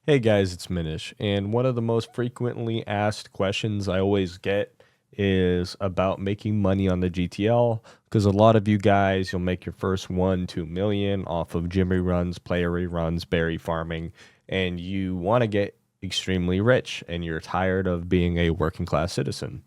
Hey guys, it's Minish, and one of the most frequently asked questions I always get is about making money on the GTL because a lot of you guys, you'll make your first 1, 2 million off of Jimmy runs, player reruns, berry farming, and you want to get extremely rich and you're tired of being a working class citizen.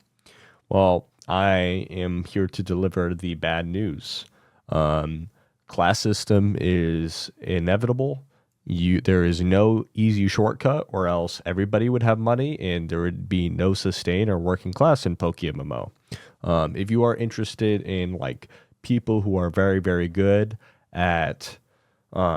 Well, I am here to deliver the bad news. Um, Class system is inevitable. There is no easy shortcut, or else everybody would have money and there would be no sustain or working class in Pokemmo. If you are interested in like people who are very, very good at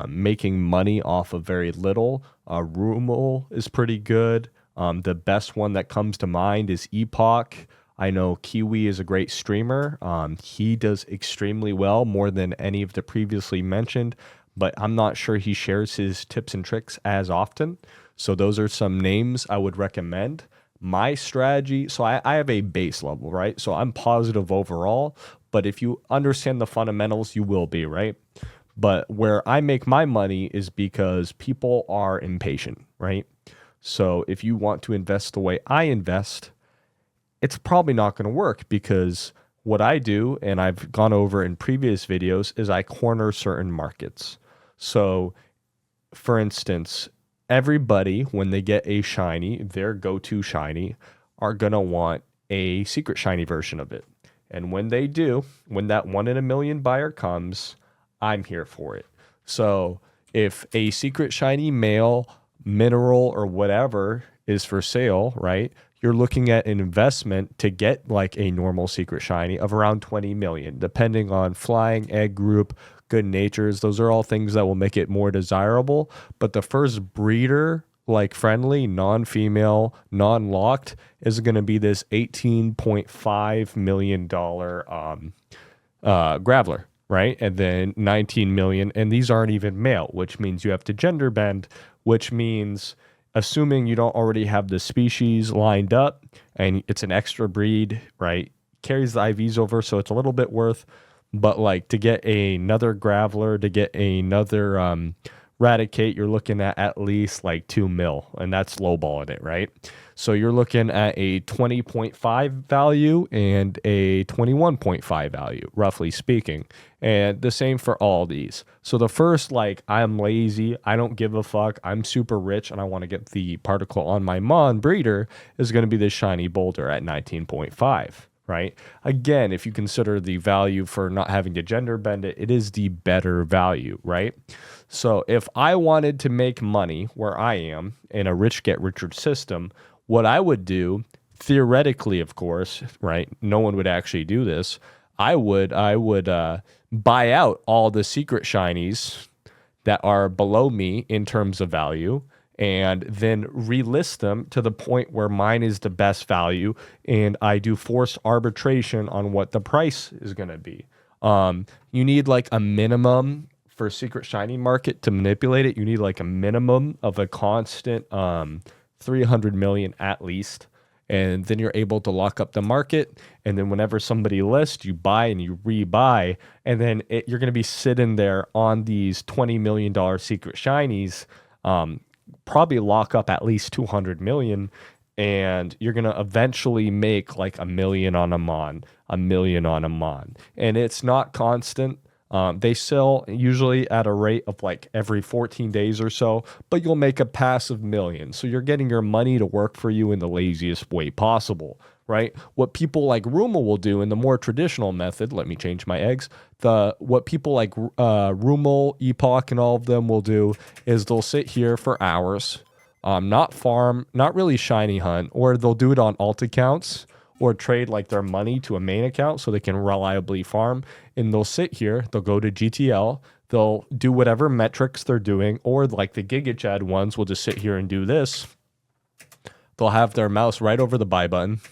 making money off of very little, Rumel is pretty good. The best one that comes to mind is Epoch. I know Kiwi is a great streamer. He does extremely well, more than any of the previously mentioned, but I'm not sure he shares his tips and tricks as often. So those are some names I would recommend. My strategy, so I have a base level, right? So I'm positive overall, but if you understand the fundamentals, you will be, right? But where I make my money is because people are impatient, right? So if you want to invest the way I invest, it's probably not going to work because what I do, and I've gone over in previous videos, is I corner certain markets. So, for instance, everybody, when they get a shiny, their go to shiny, are going to want a secret shiny version of it. And when they do, when that 1 in a million buyer comes, I'm here for it. So, if a secret shiny male, mineral, or whatever is for sale, right? You're looking at an investment to get like a normal secret shiny of around 20 million, depending on flying, egg group, good natures. Those are all things that will make it more desirable. But the first breeder, like friendly, non-female, non-locked, is going to be this $18.5 million Graveler, right? And then 19 million, and these aren't even male, which means you have to gender bend, which means assuming you don't already have the species lined up and it's an extra breed, right? Carries the IVs over, so it's a little bit worth. But like to get another Graveler, to get another Raticate, you're looking at least like 2 mil, and that's lowballing it, right? So you're looking at a 20.5 value and a 21.5 value, roughly speaking. And the same for all these. So the first, like, I'm lazy, I don't give a fuck, I'm super rich, and I want to get the particle on my Mon breeder is going to be this shiny boulder at 19.5. Right? Again, if you consider the value for not having to gender bend it, it is the better value, right? So if I wanted to make money where I am in a rich get richer system, what I would do, theoretically, of course, right? No one would actually do this. I would buy out all the secret shinies that are below me in terms of value and then relist them to the point where mine is the best value, and I do forced arbitration on what the price is going to be. You need like a minimum for secret shiny market to manipulate it. You need like a minimum of a constant 300 million at least, and then you're able to lock up the market. And then whenever somebody lists, you buy and you rebuy, and then you're going to be sitting there on these $20 million secret shinies. Probably lock up at least 200 million, and you're going to eventually make like a million on a Mon, a million on a Mon. And it's not constant. They sell usually at a rate of like every 14 days or so, but you'll make a passive million. So you're getting your money to work for you in the laziest way possible, right? What people like Ruma will do in the more traditional method, let me change my eggs. What people like Rumel, Epoch, and all of them will do is they'll sit here for hours, not farm, not really shiny hunt, or they'll do it on alt accounts or trade like their money to a main account so they can reliably farm. And they'll sit here, they'll go to GTL, they'll do whatever metrics they're doing, or like the Giga Chad ones will just sit here and do this. They'll have their mouse right over the buy button.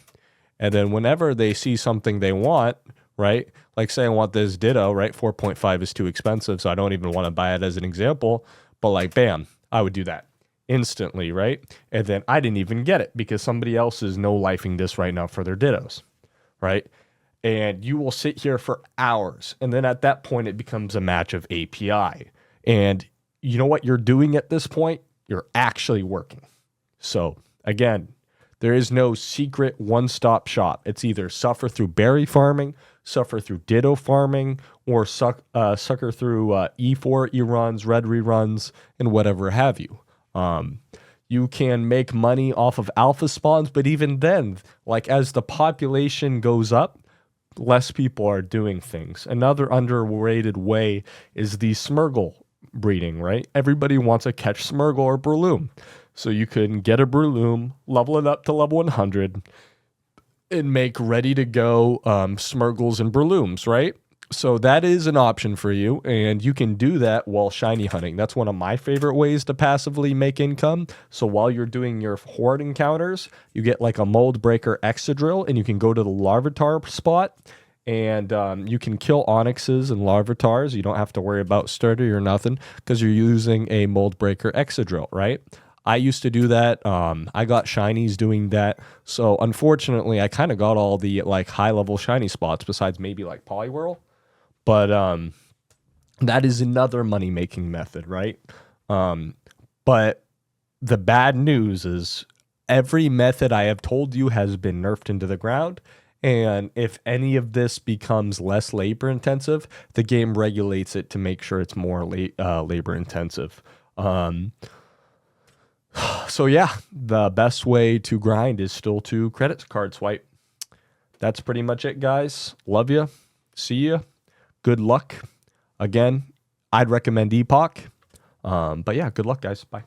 And then whenever they see something they want, right? Like say I want this Ditto, right? 4.5 is too expensive, so I don't even want to buy it as an example. But like, bam, I would do that instantly, right? And then I didn't even get it because somebody else is no-lifing this right now for their Dittos, right? And you will sit here for hours. And then at that point, it becomes a match of API. And you know what you're doing at this point? you're actually working. So again, there is no secret one-stop shop. It's either suffer through berry farming, suffer through ditto farming, or sucker through E4 E-runs, red reruns, and whatever have you. You can make money off of alpha spawns, but even then, like as the population goes up, less people are doing things. Another underrated way is the Smurgle breeding, right? Everybody wants to catch Smurgle or Breloom. So you can get a Breloom, level it up to level 100, and make ready to go Smurgles and Brelooms, right? So that is an option for you, and you can do that while shiny hunting. That's one of my favorite ways to passively make income. So while you're doing your horde encounters, you get like a mold breaker Excadrill, and you can go to the Larvitar spot, and you can kill Onyxes and Larvitars. You don't have to worry about Sturdy or nothing because you're using a mold breaker Excadrill, right? I used to do that. I got shinies doing that. So unfortunately, I kind of got all the like high level shiny spots besides maybe like Poliwhirl. But that is another money making method, right? But the bad news is every method I have told you has been nerfed into the ground. And if any of this becomes less labor intensive, the game regulates it to make sure it's more labor intensive. So yeah, the best way to grind is still to credit card swipe. That's pretty much it, guys. Love you. See ya. Good luck. Again, I'd recommend Epoch. But yeah, good luck, guys. Bye.